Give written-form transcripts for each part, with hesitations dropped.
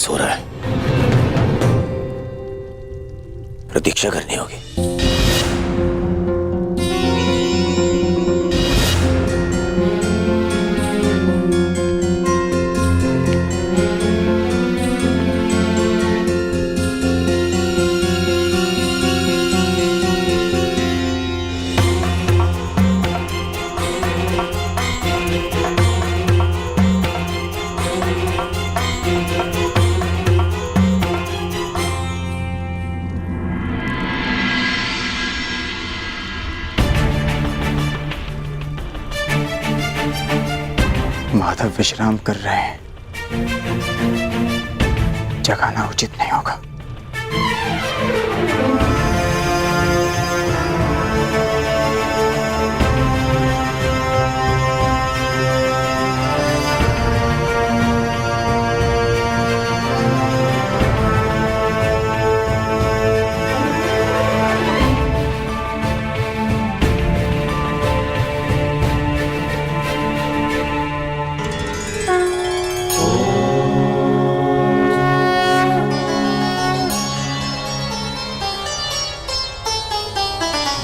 सो रहा है, प्रतीक्षा करनी होगी। माधव विश्राम कर रहे हैं, जगाना उचित नहीं होगा।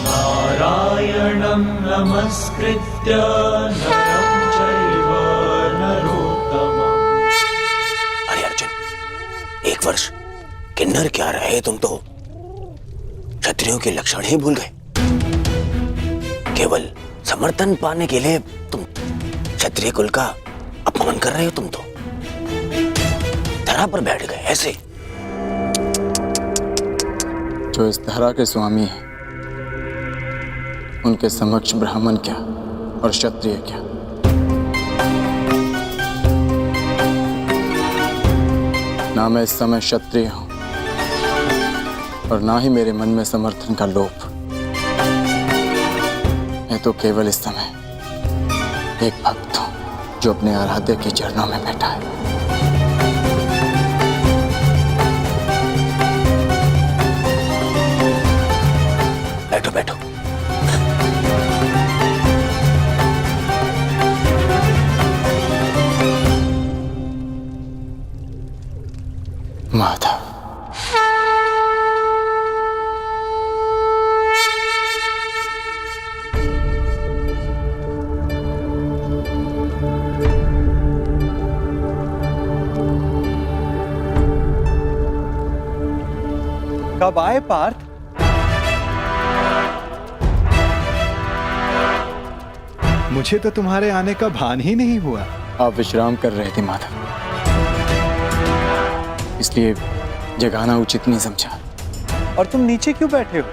नारायणं नमस्कृत्य नरं चैव नरोत्तमम्। अरे अर्जुन, एक वर्ष किन्नर क्या रहे तुम तो क्षत्रियों के लक्षण ही भूल गए। केवल समर्थन पाने के लिए तुम क्षत्रिय कुल का अपमान कर रहे हो। तुम तो धरा पर बैठ गए ऐसे। जो इस धरा के स्वामी हैं, उनके समक्ष ब्राह्मण क्या और क्षत्रिय क्या। ना मैं इस समय क्षत्रिय हूं और ना ही मेरे मन में समर्थन का लोभ। मैं तो केवल इस समय एक भक्त हूं जो अपने आराध्य के चरणों में बैठा है। बैठो बैठो। माधव, कब आए पार्थ? मुझे तो तुम्हारे आने का भान ही नहीं हुआ। आप विश्राम कर रहे थे माधव, इसलिए जगाना उचित नहीं समझा। और तुम नीचे क्यों बैठे हो?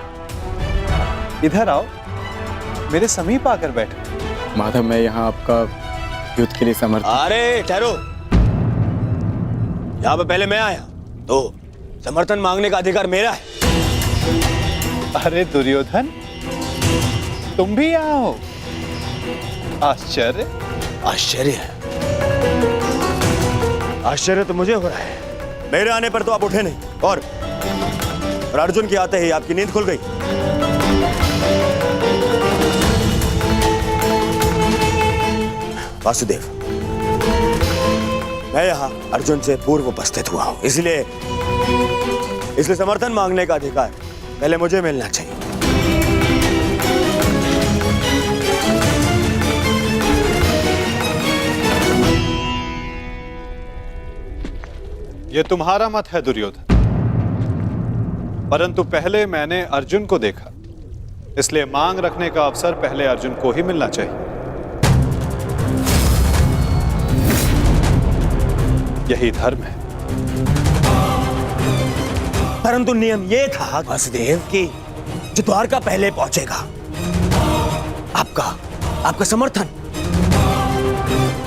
इधर आओ, मेरे समीप आकर बैठो। माधव, मैं यहाँ आपका युद्ध के लिए समर्थ। अरे ठहरो, यहाँ पे पहले मैं आया तो समर्थन मांगने का अधिकार मेरा है। अरे दुर्योधन, तुम भी यहाँ हो? आश्चर्य। आश्चर्य है? आश्चर्य तो मुझे हो रहा है। मेरे आने पर तो आप उठे नहीं और अर्जुन के आते ही आपकी नींद खुल गई। वासुदेव, मैं यहाँ अर्जुन से पूर्व उपस्थित हुआ हूं, इसलिए समर्थन मांगने का अधिकार पहले मुझे मिलना चाहिए। ये तुम्हारा मत है दुर्योधन, परंतु पहले मैंने अर्जुन को देखा, इसलिए मांग रखने का अवसर पहले अर्जुन को ही मिलना चाहिए। यही धर्म है। परंतु नियम यह था वासुदेव कि जो द्वारका पहले पहुंचेगा, आपका समर्थन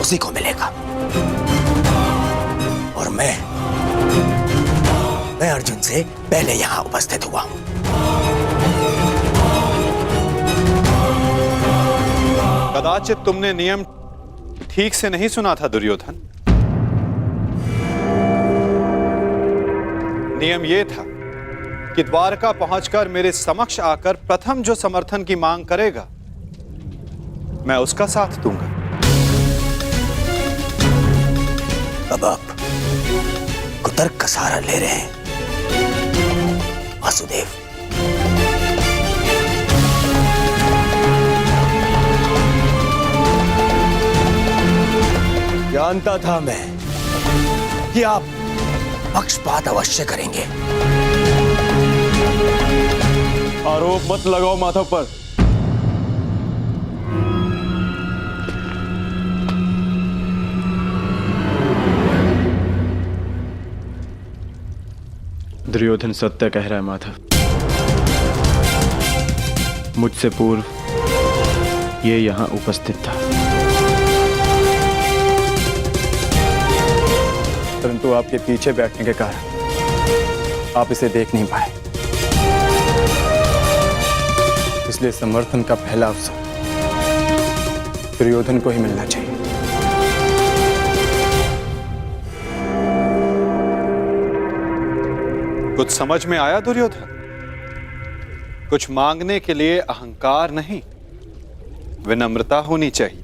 उसी को मिलेगा। और मैं अर्जुन से पहले यहां उपस्थित हुआ हूं। कदाचित तुमने नियम ठीक से नहीं सुना था दुर्योधन। नियम यह था कि द्वारका पहुंचकर मेरे समक्ष आकर प्रथम जो समर्थन की मांग करेगा, मैं उसका साथ दूंगा। अब आप कुतर्क का सहारा ले रहे हैं वासुदेव। जानता था मैं कि आप पक्षपात अवश्य करेंगे। आरोप मत लगाओ माधव पर। दुर्योधन सत्य कह रहा है माधव। मुझसे पूर्व ये यहां उपस्थित था, परंतु आपके पीछे बैठने के कारण आप इसे देख नहीं पाए। इसलिए समर्थन का पहला अवसर दुर्योधन को ही मिलना चाहिए। कुछ समझ में आया दुर्योधन? कुछ मांगने के लिए अहंकार नहीं, विनम्रता होनी चाहिए।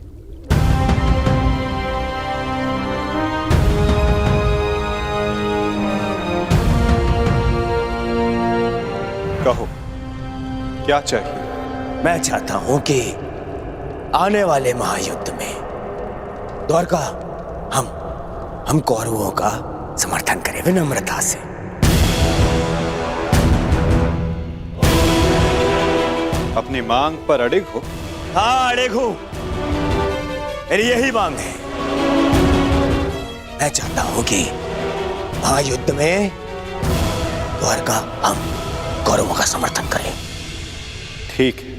कहो क्या चाहिए? मैं चाहता हूं कि आने वाले महायुद्ध में द्वारका हम कौरवों का समर्थन करें विनम्रता से। अपनी मांग पर अड़िग हो? हाँ, अड़िग हूं। मेरी यही मांग है। मैं चाहता हूं कि महायुद्ध में द्वारका हम कौरवों का समर्थन करें। ठीक है,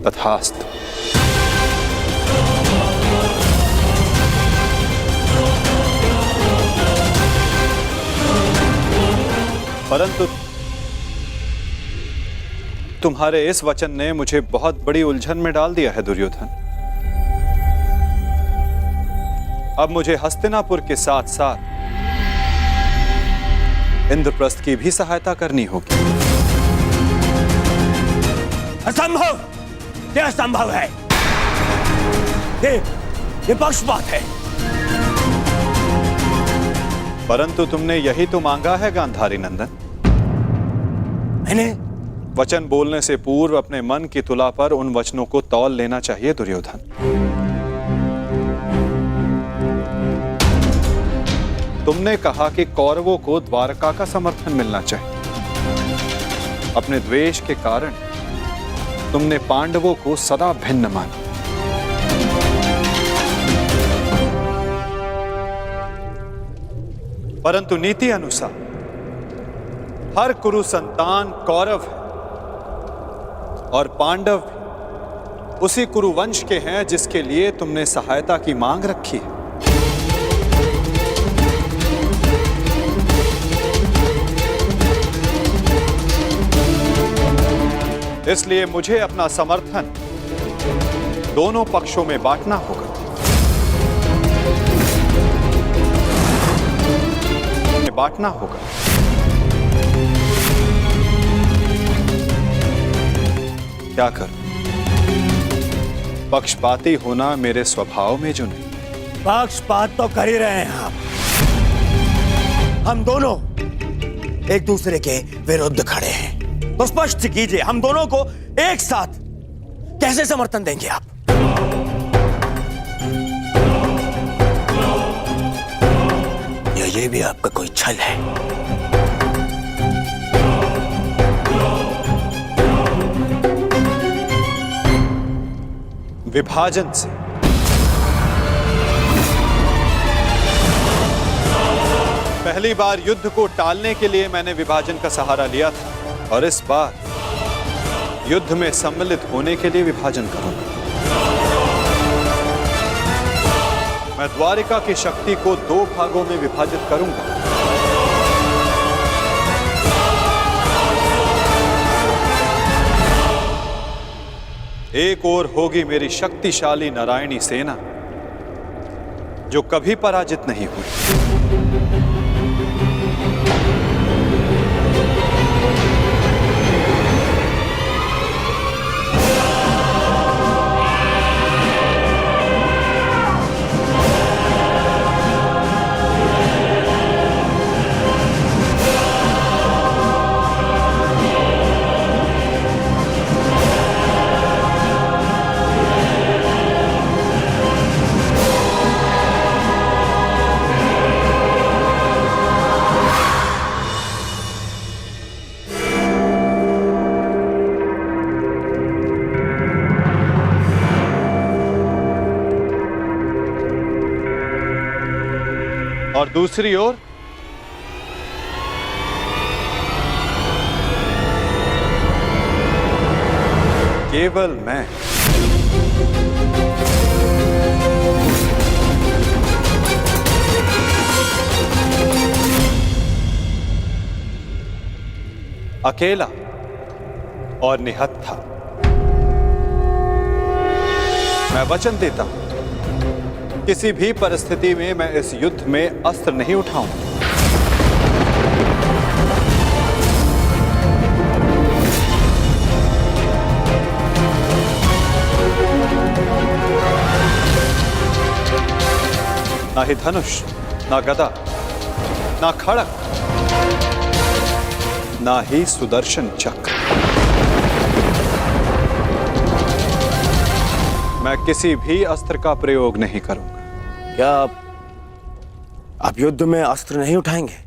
तथास्तु। परंतु तुम्हारे इस वचन ने मुझे बहुत बड़ी उलझन में डाल दिया है दुर्योधन। अब मुझे हस्तिनापुर के साथ साथ इंद्रप्रस्थ की भी सहायता करनी होगी। असंभव! यह असंभव है। ये पक्षपात है। परंतु तुमने यही तो मांगा है गांधारी नंदन। मैंने वचन बोलने से पूर्व अपने मन की तुला पर उन वचनों को तौल लेना चाहिए दुर्योधन। तुमने कहा कि कौरवों को द्वारका का समर्थन मिलना चाहिए। अपने द्वेष के कारण तुमने पांडवों को सदा भिन्न माना। परंतु नीति अनुसार हर कुरु संतान कौरव है और पांडव भी उसी कुरु वंश के हैं जिसके लिए तुमने सहायता की मांग रखी है। इसलिए मुझे अपना समर्थन दोनों पक्षों में बांटना होगा। बांटना होगा। क्या करूं? पक्षपाती होना मेरे स्वभाव में जो नहीं। पक्षपात तो कर ही रहे हैं आप। हम दोनों एक दूसरे के विरुद्ध खड़े हैं, तो स्पष्ट कीजिए हम दोनों को एक साथ कैसे समर्थन देंगे आप? या ये भी आपका कोई छल है? विभाजन से पहली बार युद्ध को टालने के लिए मैंने विभाजन का सहारा लिया था और इस बार युद्ध में सम्मिलित होने के लिए विभाजन करूंगा। मैं द्वारिका की शक्ति को 2 भागों में विभाजित करूंगा। एक ओर होगी मेरी शक्तिशाली नारायणी सेना जो कभी पराजित नहीं हुई। और दूसरी ओर केवल मैं। अकेला और निहत्था। मैं वचन देता हूं, किसी भी परिस्थिति में मैं इस युद्ध में अस्त्र नहीं उठाऊंगा। ना ही धनुष, ना गदा, ना खड़ग, ना ही सुदर्शन चक्र। मैं किसी भी अस्त्र का प्रयोग नहीं करूंगा। क्या आप युद्ध में अस्त्र नहीं उठाएंगे?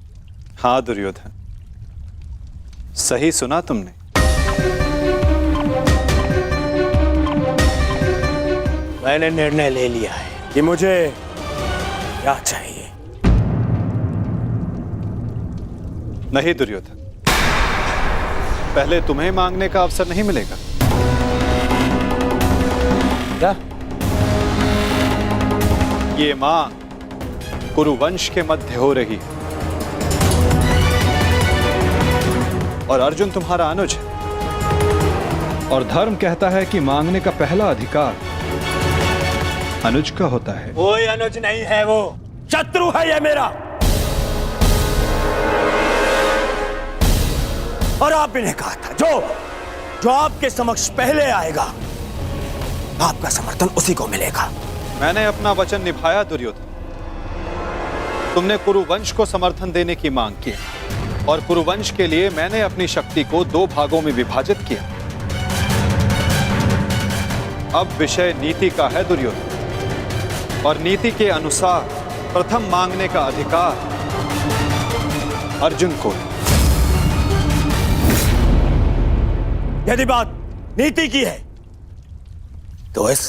हाँ दुर्योधन, सही सुना तुमने। मैंने निर्णय ले लिया है कि मुझे क्या चाहिए। नहीं दुर्योधन, पहले तुम्हें मांगने का अवसर नहीं मिलेगा। क्या? ये मांग कुरुवंश के मध्य हो रही है और अर्जुन तुम्हारा अनुज है, और धर्म कहता है कि मांगने का पहला अधिकार अनुज का होता है। कोई अनुज नहीं है, वो शत्रु है ये मेरा। और आपने ने कहा था जो आपके समक्ष पहले आएगा आपका समर्थन उसी को मिलेगा। मैंने अपना वचन निभाया दुर्योधन। तुमने कुरुवंश को समर्थन देने की मांग की और कुरुवंश के लिए मैंने अपनी शक्ति को 2 भागों में विभाजित किया। अब विषय नीति का है दुर्योधन, और नीति के अनुसार प्रथम मांगने का अधिकार अर्जुन को है। यदि बात नीति की है तो इस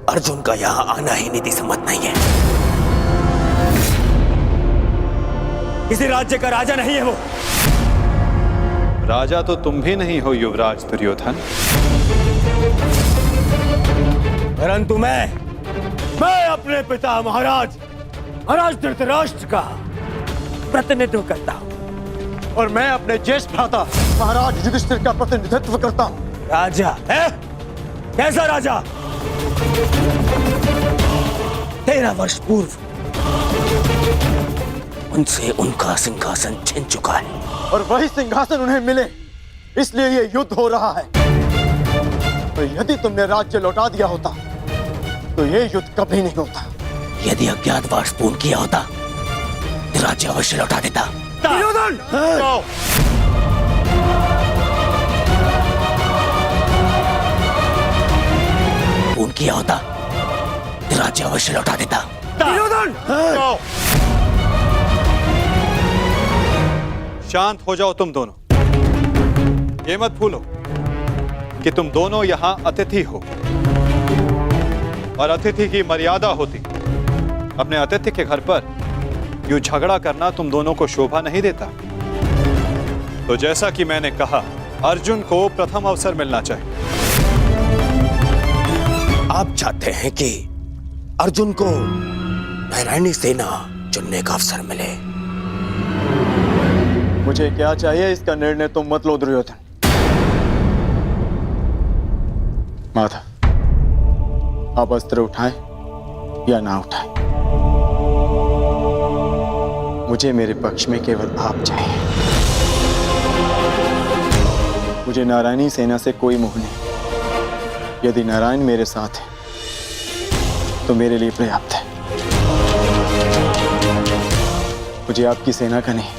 अर्जुन का यहां आना ही नीति सम्मत नहीं है। किसी राज्य का राजा नहीं है वो। राजा तो तुम भी नहीं हो युवराज दुर्योधन, परंतु मैं अपने पिता महाराज धृतराष्ट्र का प्रतिनिधित्व करता हूं, और मैं अपने ज्येष्ठ भ्राता महाराज युधिष्ठिर का प्रतिनिधित्व करता हूं। राजा है? कैसा राजा? 13 वर्ष पूर्व उनसे उनका सिंहासन छिन चुका है, और वही सिंहासन उन्हें मिले, इसलिए ये युद्ध हो रहा है। तो यदि तुमने राज्य लौटा दिया होता तो ये युद्ध कभी नहीं होता। यदि अज्ञातवास पूर्ण किया होता तो राज्य अवश्य लौटा देता। दुर्योधन! पूर्ण किया होता तो राज्य अवश्य लौटा देता। शांत हो जाओ तुम दोनों। ये मत भूलो कि तुम दोनों यहां अतिथि हो, और अतिथि की मर्यादा होती। अपने अतिथि के घर पर यूं झगड़ा करना तुम दोनों को शोभा नहीं देता। तो जैसा कि मैंने कहा, अर्जुन को प्रथम अवसर मिलना चाहिए। आप चाहते हैं कि अर्जुन को नारायणी सेना चुनने का अवसर मिले। मुझे क्या चाहिए इसका निर्णय तुम मत लो दुर्योधन। माधव, आप अस्त्र उठाएं या ना उठाएं, मुझे मेरे पक्ष में केवल आप चाहिए। मुझे नारायणी सेना से कोई मोह नहीं। यदि नारायण मेरे साथ है तो मेरे लिए पर्याप्त है। मुझे आपकी सेना का नहीं,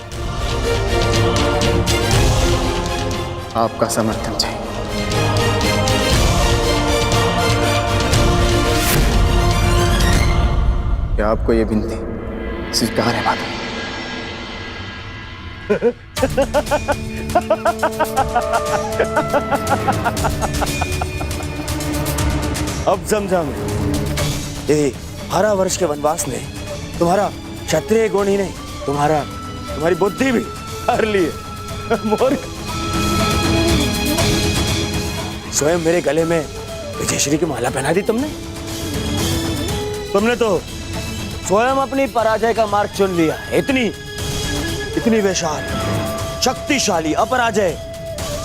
आपका समर्थन चाहिए। क्या आपको यह विनती स्वीकार है माता? अब समझा मैं। ये 12 वर्ष के वनवास ने तुम्हारा क्षत्रिय गुण ही नहीं, तुम्हारी बुद्धि भी हर लिए मूर्ख। स्वयं मेरे गले में विजयश्री की माला पहना दी तुमने तो स्वयं अपनी पराजय का मार्ग चुन लिया। इतनी विशाल शक्तिशाली अपराजय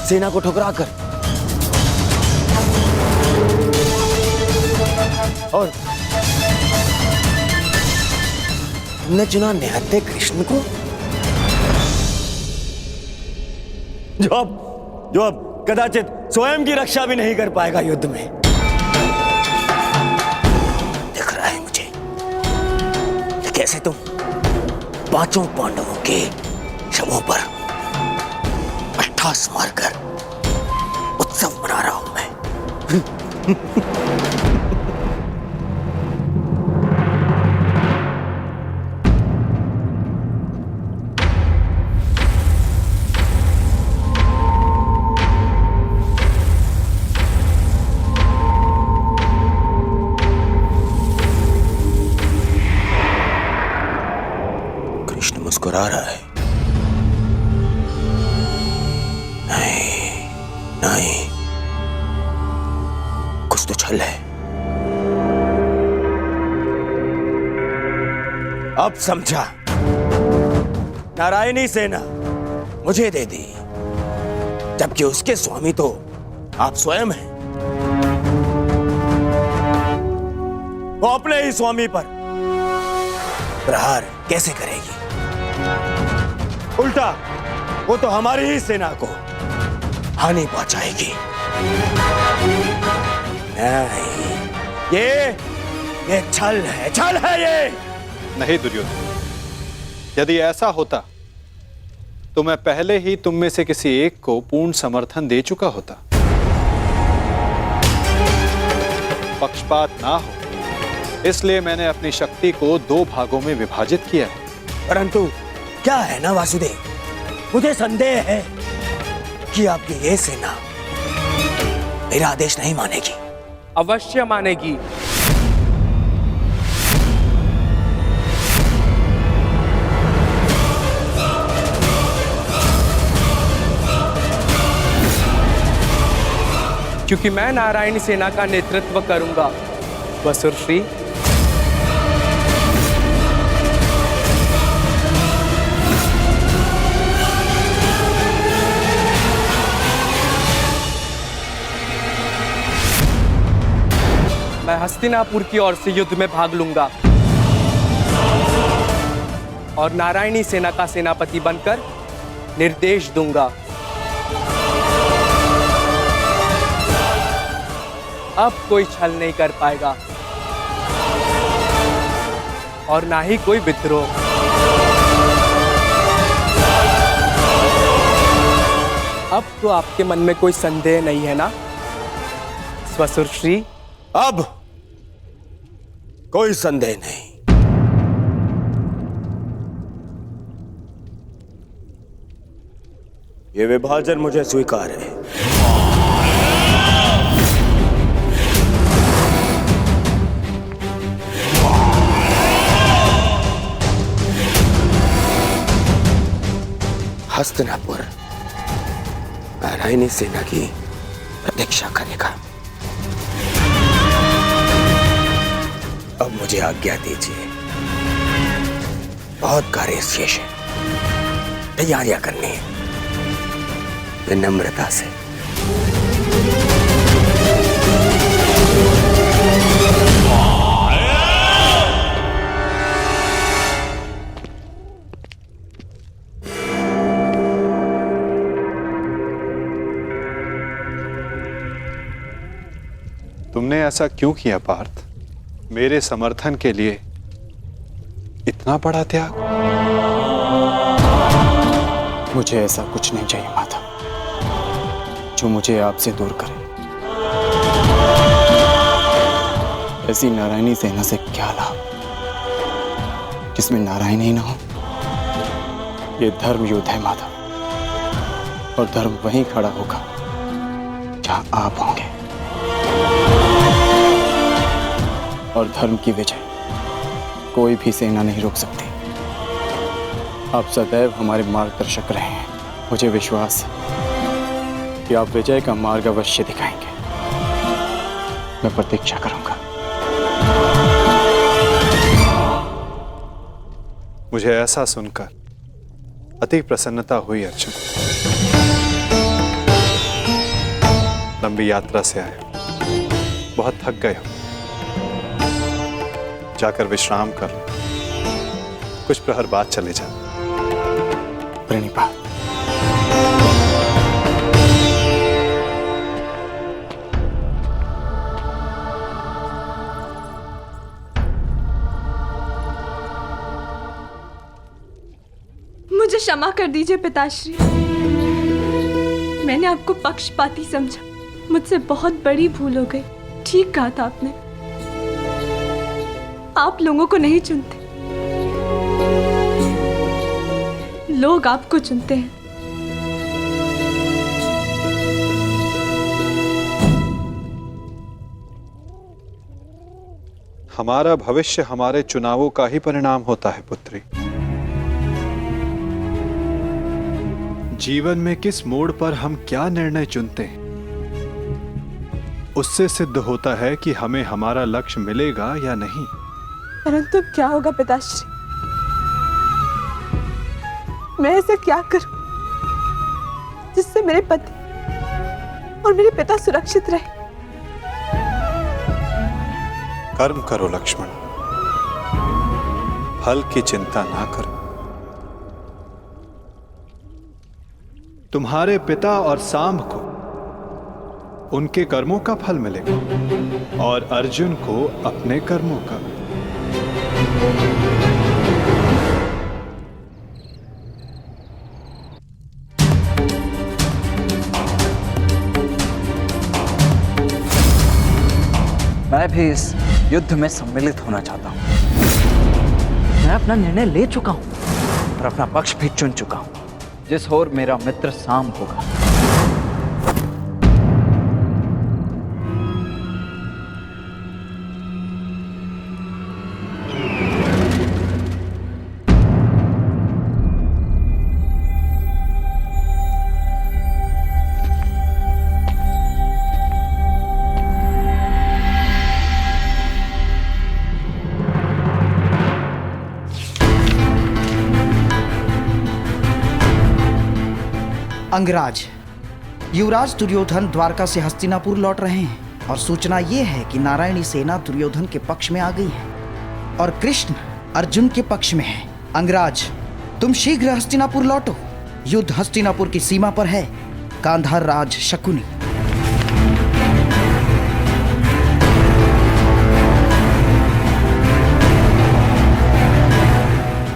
सेना को ठुकराकर, और तुमने चुना निहत्थे कृष्ण को, जो अब कदाचित स्वयं की रक्षा भी नहीं कर पाएगा युद्ध में। दिख रहा है मुझे कि कैसे तुम पांचों पांडवों के शवों पर अट्ठास मारकर उत्सव मना रहा हूं मैं। मुस्कुरा रहा है। नहीं, कुछ तो छल है। अब समझा, नारायणी सेना मुझे दे दी, जबकि उसके स्वामी तो आप स्वयं हैं। वो अपने ही स्वामी पर प्रहार कैसे करेगी? उल्टा वो तो हमारी ही सेना को हानि पहुंचाएगी। नहीं, ये छल है ये। नहीं दुर्योधन, यदि ऐसा होता तो मैं पहले ही तुम में से किसी एक को पूर्ण समर्थन दे चुका होता। पक्षपात ना हो, इसलिए मैंने अपनी शक्ति को 2 भागों में विभाजित किया है। परंतु क्या है ना वासुदेव, मुझे संदेह है कि आपकी ये सेना मेरा आदेश नहीं मानेगी। अवश्य मानेगी। क्योंकि मैं नारायणी सेना का नेतृत्व करूंगा। वसुरश्री, मैं हस्तिनापुर की ओर से युद्ध में भाग लूंगा और नारायणी सेना का सेनापति बनकर निर्देश दूंगा। अब कोई छल नहीं कर पाएगा और ना ही कोई विद्रोह। अब तो आपके मन में कोई संदेह नहीं है ना स्वसुरश्री? अब कोई संदेह नहीं। ये विभाजन मुझे स्वीकार है। हस्तिनापुर नारायणी सेना की प्रतीक्षा करेगा। अब मुझे आज्ञा दीजिए, बहुत कार्य शेष है, तैयारियां करनी है। विनम्रता से। तुमने ऐसा क्यों किया पार्थ? मेरे समर्थन के लिए इतना बड़ा त्याग? मुझे ऐसा कुछ नहीं चाहिए माता जो मुझे आपसे दूर करे। ऐसी नारायणी सेना से क्या लाभ जिसमें नारायण ही ना हो? ये धर्म युद्ध है माता, और धर्म वहीं खड़ा होगा जहां आप होंगे, और धर्म की विजय कोई भी सेना नहीं रोक सकती। आप सदैव हमारे मार्गदर्शक रहे हैं। मुझे विश्वास है कि आप विजय का मार्ग अवश्य दिखाएंगे। मैं प्रतीक्षा करूंगा। मुझे ऐसा सुनकर अति प्रसन्नता हुई अर्जुन। लंबी यात्रा से आए, बहुत थक गए हो, जाकर विश्राम कर लो। कुछ प्रहर बाद चले जाओ। प्रणिपात। मुझे क्षमा कर दीजिए पिताश्री। मैंने आपको पक्षपाती समझा। मुझसे बहुत बड़ी भूल हो गई। ठीक कहा था आपने। आप लोगों को नहीं चुनते, लोग आपको चुनते हैं। हमारा भविष्य हमारे चुनावों का ही परिणाम होता है पुत्री। जीवन में किस मोड़ पर हम क्या निर्णय चुनते हैं, उससे सिद्ध होता है कि हमें हमारा लक्ष्य मिलेगा या नहीं। परंतु क्या होगा पिताश्री? मैं ऐसा क्या करूं जिससे मेरे पति और मेरे पिता सुरक्षित रहे? कर्म करो लक्ष्मण, फल की चिंता ना करो। तुम्हारे पिता और सांब को उनके कर्मों का फल मिलेगा और अर्जुन को अपने कर्मों का। मैं भी इस युद्ध में सम्मिलित होना चाहता हूं। मैं अपना निर्णय ले चुका हूं और अपना पक्ष भी चुन चुका हूं। जिस ओर मेरा मित्र सांब होगा, अंगराज, युवराज दुर्योधन द्वारका से हस्तिनापुर लौट रहे हैं और सूचना ये है कि नारायणी सेना दुर्योधन के पक्ष में आ गई है और कृष्ण अर्जुन के पक्ष में है। अंगराज, तुम शीघ्र हस्तिनापुर लौटो। युद्ध हस्तिनापुर की सीमा पर है। गांधार राज शकुनी।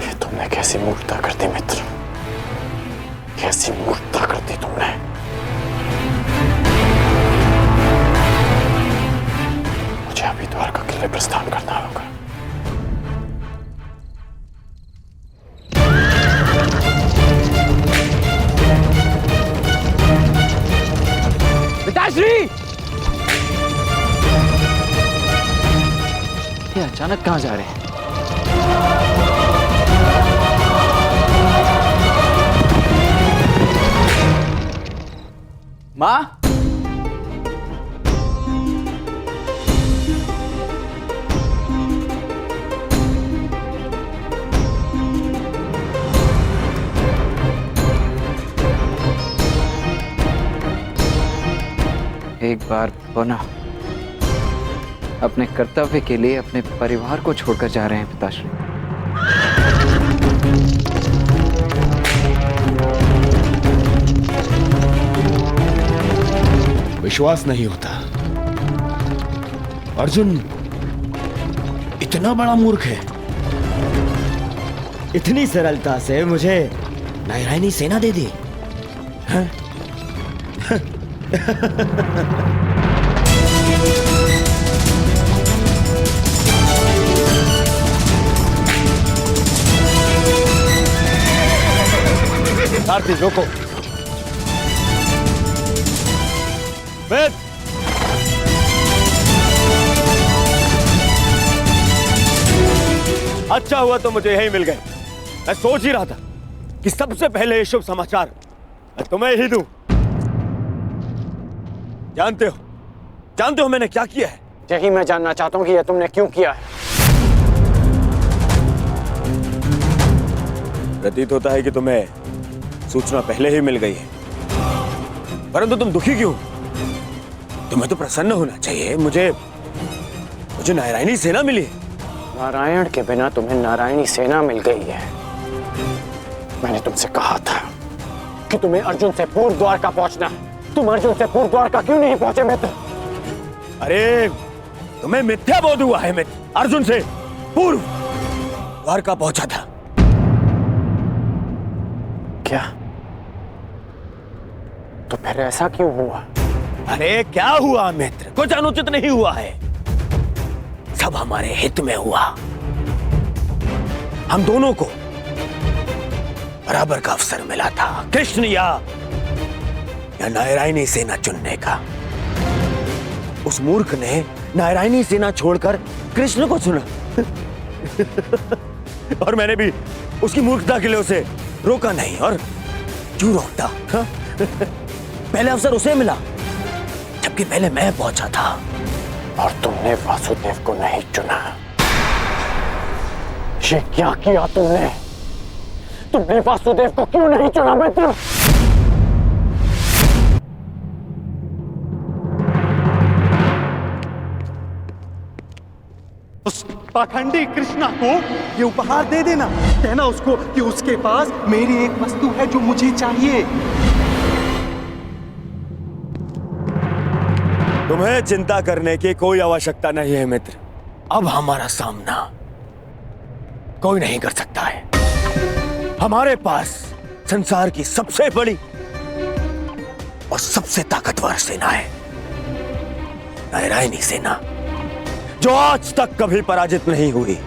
ये तुमने कैसी मूर्खता कर दी मित्र, कैसी मूर्खता कर दी तुमने। मुझे अभी द्वारका के लिए प्रस्थान करना होगा। पिताश्री! ये अचानक कहां जा रहे हैं? मां, एक बार पुनः अपने कर्तव्य के लिए अपने परिवार को छोड़कर जा रहे हैं पिताश्री। विश्वास नहीं होता, अर्जुन इतना बड़ा मूर्ख है। इतनी सरलता से मुझे नारायणी सेना दे दी। हाँ? सारथी रोको। वेद, अच्छा हुआ तो मुझे यहीं मिल गए। मैं सोच ही रहा था कि सबसे पहले ये शुभ समाचार मैं तुम्हें ही दूं। जानते हो मैंने क्या किया है? यही मैं जानना चाहता हूँ कि यह तुमने क्यों किया है। प्रतीत होता है कि तुम्हें सूचना पहले ही मिल गई है, परंतु तुम दुखी क्यों? तुम्हें तो प्रसन्न होना चाहिए। मुझे नारायणी सेना मिली है। नारायण के बिना तुम्हें नारायणी सेना मिल गई है। मैंने तुमसे कहा था कि तुम्हें अर्जुन से पूर्व द्वारका पहुंचना है। तुम अर्जुन से पूर्व द्वारका क्यों नहीं पहुंचे मित्र? अरे तुम्हें मिथ्या बोध हुआ है मित्र। अर्जुन से पूर्व द्वारका पहुंचा था। क्या? तो फिर ऐसा क्यों हुआ? अरे क्या हुआ मित्र? कुछ अनुचित नहीं हुआ है, सब हमारे हित में हुआ। हम दोनों को बराबर का अवसर मिला था, कृष्ण या नारायणी सेना चुनने का। उस मूर्ख ने नारायणी सेना छोड़कर कृष्ण को चुना और मैंने भी उसकी मूर्खता के लिए उसे रोका नहीं। और क्यों रोकता? पहले अवसर उसे मिला, जबकि पहले मैं पहुंचा था। और तुमने वासुदेव को नहीं चुना। ये क्या किया तुमने? तुमने वासुदेव को क्यों नहीं चुना मित्र? उस पाखंडी कृष्णा को ये उपहार दे देना। कहना उसको कि उसके पास मेरी एक वस्तु है जो मुझे चाहिए। तुम्हें चिंता करने की कोई आवश्यकता नहीं है मित्र। अब हमारा सामना कोई नहीं कर सकता है। हमारे पास संसार की सबसे बड़ी और सबसे ताकतवर सेना है, नारायणी सेना, जो आज तक कभी पराजित नहीं हुई।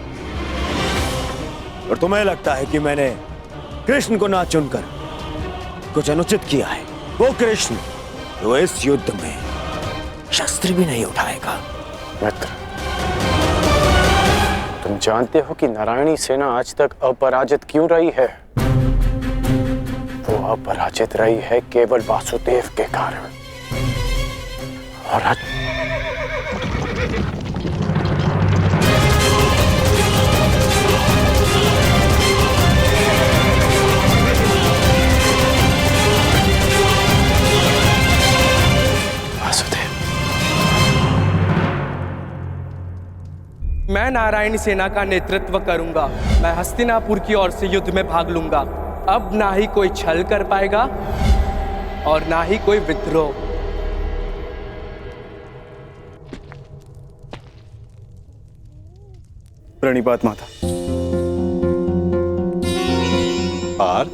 और तुम्हें लगता है कि मैंने कृष्ण को ना चुनकर कुछ अनुचित किया है। वो कृष्ण जो इस युद्ध में शस्त्र भी नहीं उठाएगा। मित्र, तुम जानते हो कि नारायणी सेना आज तक अपराजित क्यों रही है? वो अपराजित रही है केवल वासुदेव के कारण। और आज मैं नारायणी सेना का नेतृत्व करूंगा। मैं हस्तिनापुर की ओर से युद्ध में भाग लूंगा। अब ना ही कोई छल कर पाएगा और ना ही कोई विद्रोह। प्रणिपात माता। पार्थ,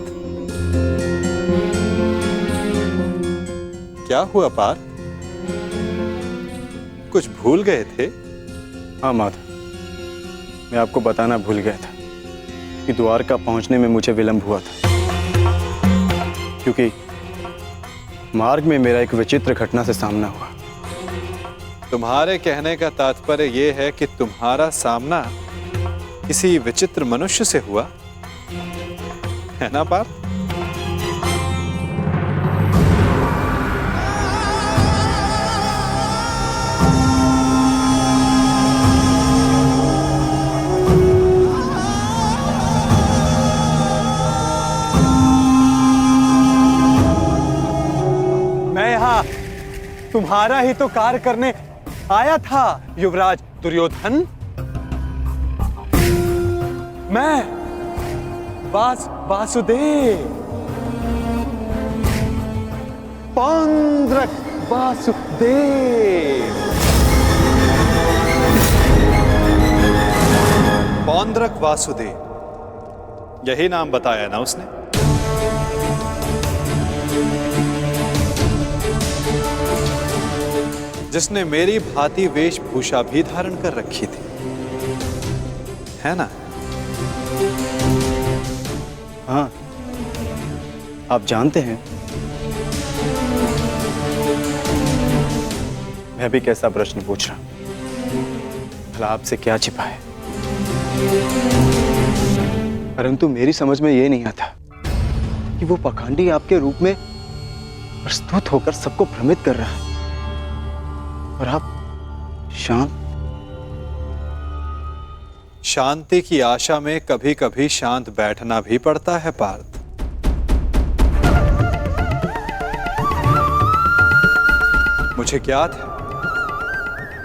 क्या हुआ पार्थ? कुछ भूल गए थे? हाँ माता, मैं आपको बताना भूल गया था कि द्वारका पहुंचने में मुझे विलंब हुआ था, क्योंकि मार्ग में मेरा एक विचित्र घटना से सामना हुआ। तुम्हारे कहने का तात्पर्य यह है कि तुम्हारा सामना किसी विचित्र मनुष्य से हुआ है ना पार्थ? तुम्हारा ही तो कार्य करने आया था युवराज दुर्योधन। मैं वासुदेव, पौंड्रक वासुदेव। पौंड्रक वासुदेव, यही नाम बताया ना उसने? जिसने मेरी भांति वेशभूषा भी धारण कर रखी थी, है ना? हाँ, आप जानते हैं मैं भी कैसा प्रश्न पूछ रहा हूं। भला आपसे क्या छिपा है? परंतु मेरी समझ में ये नहीं आता कि वो पाखंडी आपके रूप में प्रस्तुत होकर सबको भ्रमित कर रहा है और आप शांत। शांति की आशा में कभी कभी शांत बैठना भी पड़ता है पार्थ। मुझे ज्ञात है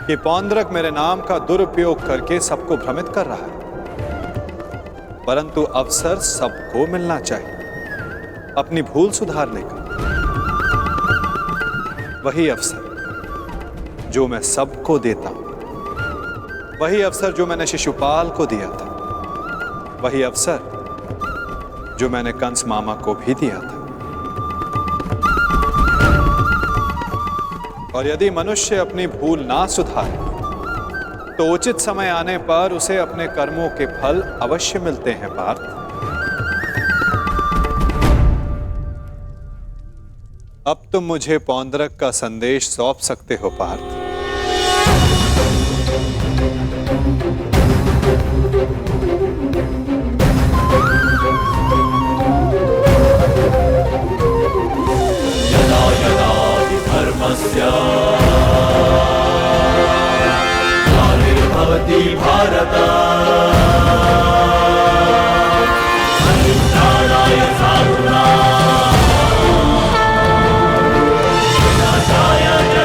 कि पौंद्रक मेरे नाम का दुरुपयोग करके सबको भ्रमित कर रहा है, परंतु अवसर सबको मिलना चाहिए अपनी भूल सुधारने का। वही अवसर जो मैं सबको देता हूं, वही अवसर जो मैंने शिशुपाल को दिया था, वही अवसर जो मैंने कंस मामा को भी दिया था। और यदि मनुष्य अपनी भूल ना सुधारे तो उचित समय आने पर उसे अपने कर्मों के फल अवश्य मिलते हैं पार्थ। अब तुम मुझे पौंद्रक का संदेश सौंप सकते हो पार्थ। यदा यदा हि धर्मस्य ग्लानिर्भवति भारत परित्राणाय साधूनां विनाशाय च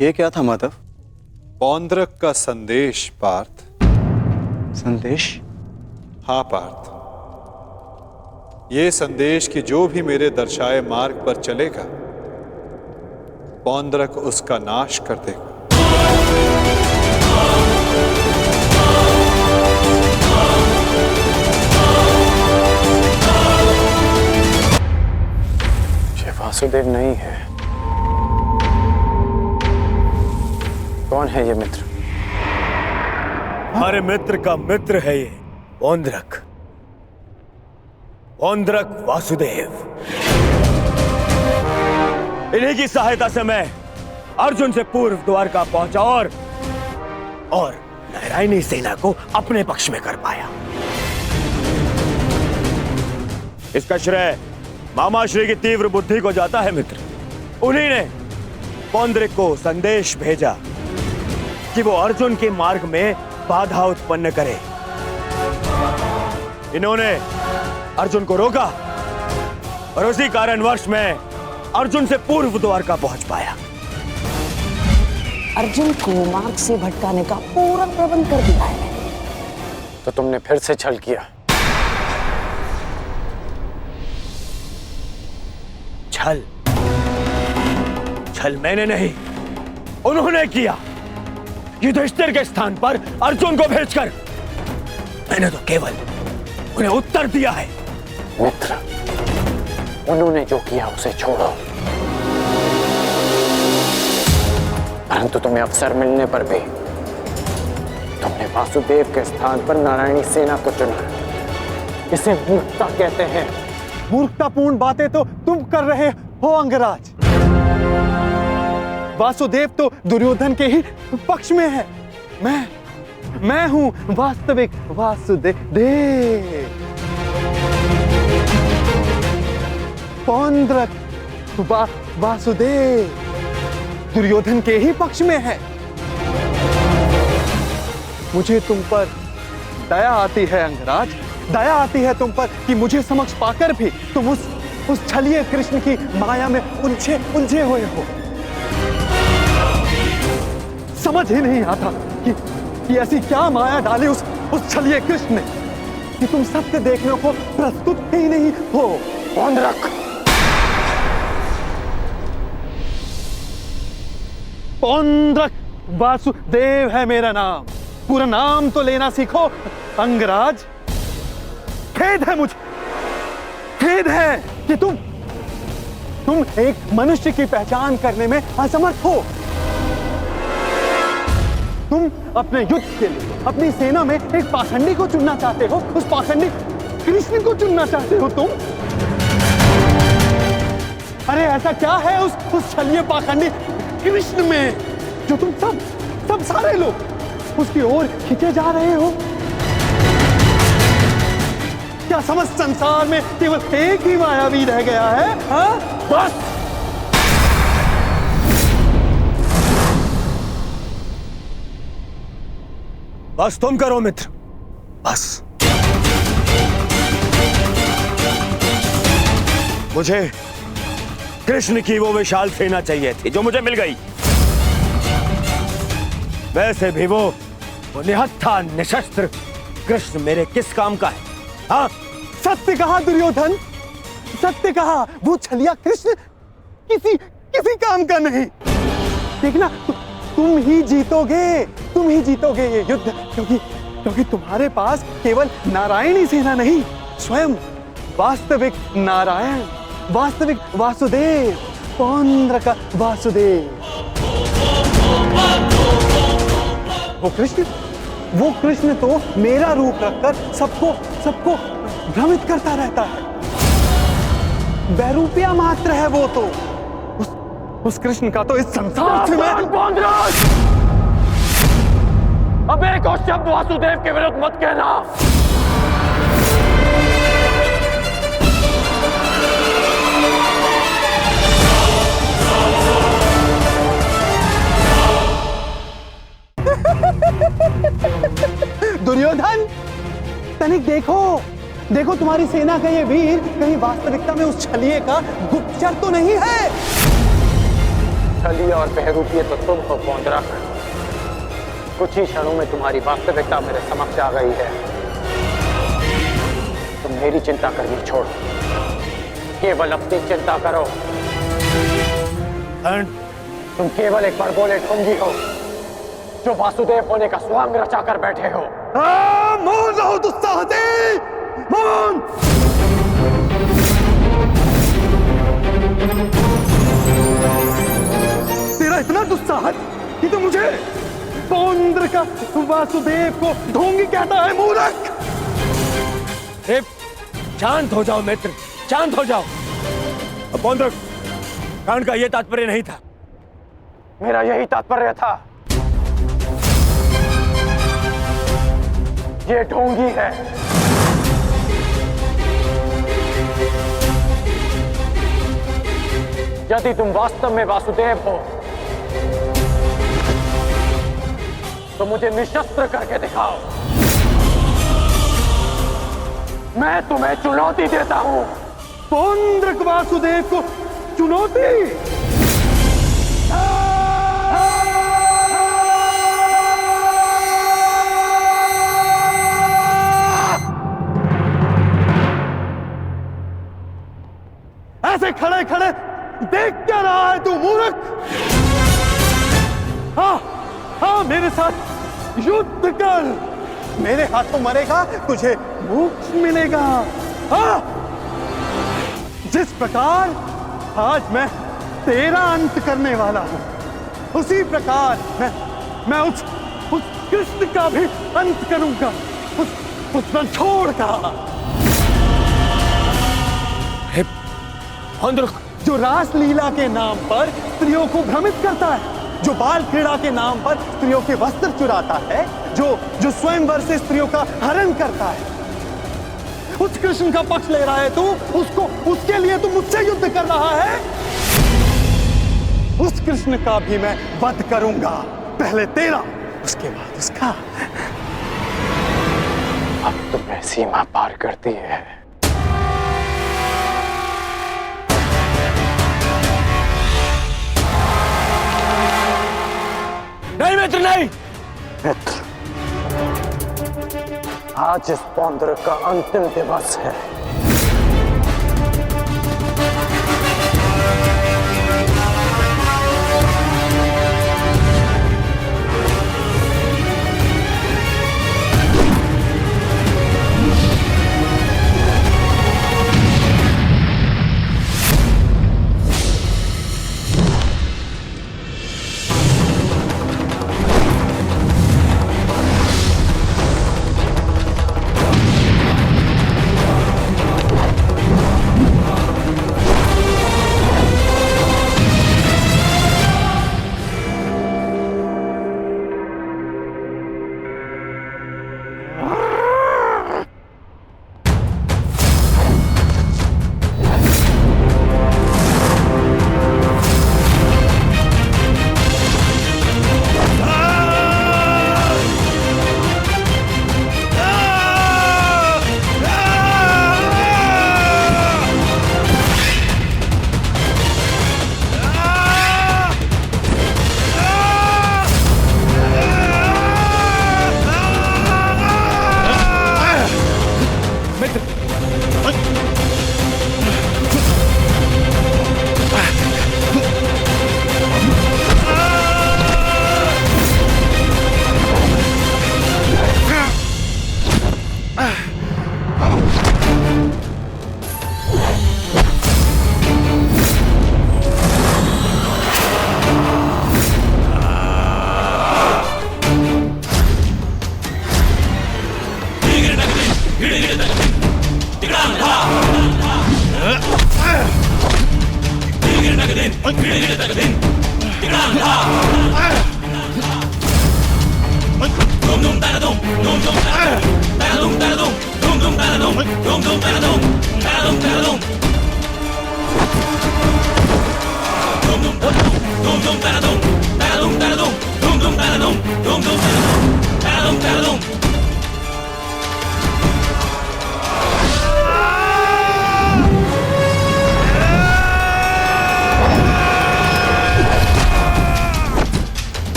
ये क्या था माधव? पौंद्रक का संदेश पार्थ। संदेश? हाँ पार्थ, ये संदेश कि जो भी मेरे दर्शाए मार्ग पर चलेगा पौंद्रक उसका नाश कर देगा। ये वासुदेव नहीं है। कौन है ये मित्र? हमारे मित्र का मित्र है ये पौंद्रक। पौंद्रक वासुदेव। इन्हीं की सहायता से मैं अर्जुन से पूर्व द्वारका पहुंचा और नारायणी सेना को अपने पक्ष में कर पाया। इसका श्रेय मामाश्री की तीव्र बुद्धि को जाता है मित्र। उन्हीं ने पौंद्रक को संदेश भेजा कि वो अर्जुन के मार्ग में बाधा उत्पन्न करे। इन्होंने अर्जुन को रोका और उसी कारणवश मैं अर्जुन से पूर्व द्वारका पहुंच पाया। अर्जुन को मार्ग से भटकाने का पूरा प्रबंध कर दिया है। तो तुमने फिर से छल किया। छल मैंने नहीं, उन्होंने किया। युधिष्ठिर के स्थान पर अर्जुन को भेजकर मैंने तो केवल उन्हें उत्तर दिया है। मित्र, उन्होंने जो किया उसे छोड़ो, परंतु तुम्हें अवसर मिलने पर भी तुमने वासुदेव के स्थान पर नारायणी सेना को चुना। इसे मूर्खता कहते हैं। मूर्खतापूर्ण बातें तो तुम कर रहे हो अंगराज। वासुदेव तो दुर्योधन के ही पक्ष में है। मैं हूं वास्तविक वासुदेव। पौंद्रक वासुदेव दुर्योधन के ही पक्ष में है। मुझे तुम पर दया आती है अंगराज, दया आती है तुम पर कि मुझे समक्ष पाकर भी तुम उस छलिए कृष्ण की माया में उलझे हुए हो। समझ ही नहीं आता कि ऐसी क्या माया डाली उस छलिए कृष्ण ने कि तुम सत्य देखने को प्रस्तुत ही नहीं हो। पौंद्रक, पौंद्रक वासुदेव है मेरा नाम। पूरा नाम तो लेना सीखो अंगराज। खेद है मुझे, खेद है कि तुम एक मनुष्य की पहचान करने में असमर्थ हो। तुम अपने युद्ध के लिए अपनी सेना में एक पाखंडी को चुनना चाहते हो, उस पाखंडी कृष्ण को चुनना चाहते हो तुम। अरे ऐसा क्या है उस छलिए पाखंडी कृष्ण में जो तुम सब सारे लोग उसकी ओर खींचे जा रहे हो? क्या समस्त संसार में केवल एक ही मायावी रह गया है? हाँ? बस तुम करो मित्र, बस। मुझे कृष्ण की वो विशाल सेना चाहिए थी जो मुझे मिल गई। वैसे भी वो निहत्था निशस्त्र कृष्ण मेरे किस काम का है? हाँ, सत्य कहा दुर्योधन, सत्य कहा। वो छलिया कृष्ण किसी काम का नहीं। देखना, तुम ही जीतोगे ये युद्ध, क्योंकि तुम्हारे पास केवल नारायणी सेना नहीं, स्वयं वास्तविक नारायण, वास्तविक वासुदेव, पौंड्र का वासुदेव, वो कृष्ण तो मेरा रूप रखकर सबको भ्रमित करता रहता है। बैरूपिया मात्र है वो तो। उस कृष्ण का तो इस संसार से मैं अब एक और शब्द वासुदेव के विरुद्ध मत कहना। दुर्योधन, तनिक देखो तुम्हारी सेना का ये वीर कहीं वास्तविकता में उस छलिए का गुप्तचर तो नहीं है? छलिए और बहरूपिये तो तुम हो पौंड्रक। कुछ ही क्षणों में तुम्हारी वास्तविकता मेरे समक्ष आ गई है। तुम मेरी चिंता करनी छोड़ो, केवल अपनी चिंता करो। तुम केवल एक बड़बोले ढोंगी हो जो वासुदेव होने का स्वांग रचा कर बैठे हो। मौन रहो दुस्साहसी, मौन। तेरा इतना दुस्साहस कि तू मुझे पौंड्र का वासुदेव को ढोंगी कहता है, मूर्ख। शांत हो जाओ मित्र, शांत हो जाओ। पौंड्र, कांड का यह तात्पर्य नहीं था। मेरा यही तात्पर्य था। ये ढोंगी है। यदि तुम वास्तव में वासुदेव हो तो मुझे निशस्त्र करके दिखाओ। मैं तुम्हें चुनौती देता हूं। पौंड्र वासुदेव को चुनौती? ऐसे खड़े खड़े देख क्या रहा है तू, मूर्ख? हाँ, मेरे साथ युद्ध कर। मेरे हाथों मरेगा, तुझे मोक्ष मिलेगा। हाँ, जिस प्रकार आज मैं तेरा अंत करने वाला हूं, उसी प्रकार मैं उस कृष्ण का भी अंत करूंगा, उस रणछोड़ का। जो रासलीला के नाम पर स्त्रियों को भ्रमित करता है, जो बाल क्रीड़ा के नाम पर स्त्रियों के वस्त्र चुराता है, जो स्वयंवर से स्त्रियों का हरण करता है, उस कृष्ण का पक्ष ले रहा है तू। उसके लिए तू मुझसे युद्ध कर रहा है। उस कृष्ण का भी मैं वध करूंगा, पहले तेरा, उसके बाद उसका। अब तुम्हें सीमा पार करती है। नहीं मित्र, नहीं। मित्र, आज इस पौंड्र का अंतिम दिवस है।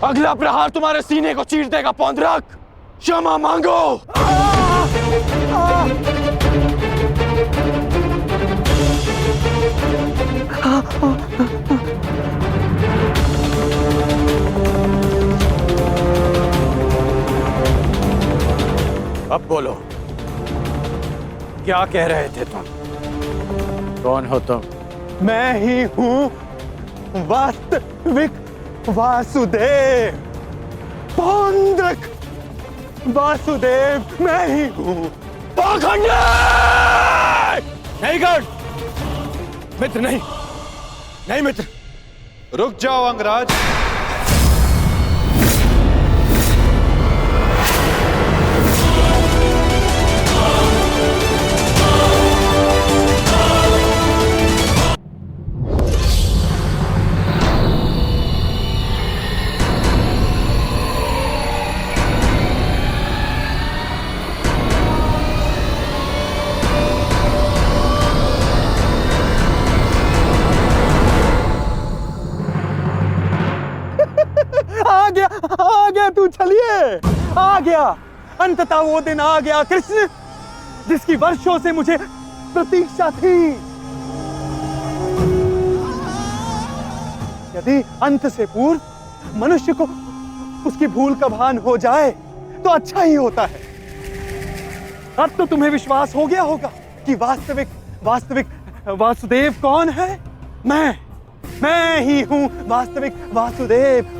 अगला प्रहार तुम्हारे सीने को चीर देगा पौंद्रक। क्षमा मांगो। अब बोलो, क्या कह रहे थे तुम? कौन हो तुम? मैं ही हूं वास्तविक वासुदेव, पौंद्रक वासुदेव मैं ही हूं। पाखंडी! नहीं कर मित्र, नहीं नहीं मित्र। रुक जाओ अंगराज। आ गया तू, चलिए आ गया। अंततः वो दिन आ गया कृष्ण, जिसकी वर्षों से मुझे प्रतीक्षा थी। यदि अंत से पूर्व मनुष्य को उसकी भूल का भान हो जाए तो अच्छा ही होता है। अब तो तुम्हें विश्वास हो गया होगा कि वास्तविक वासुदेव कौन है। मैं ही हूं वास्तविक वासुदेव।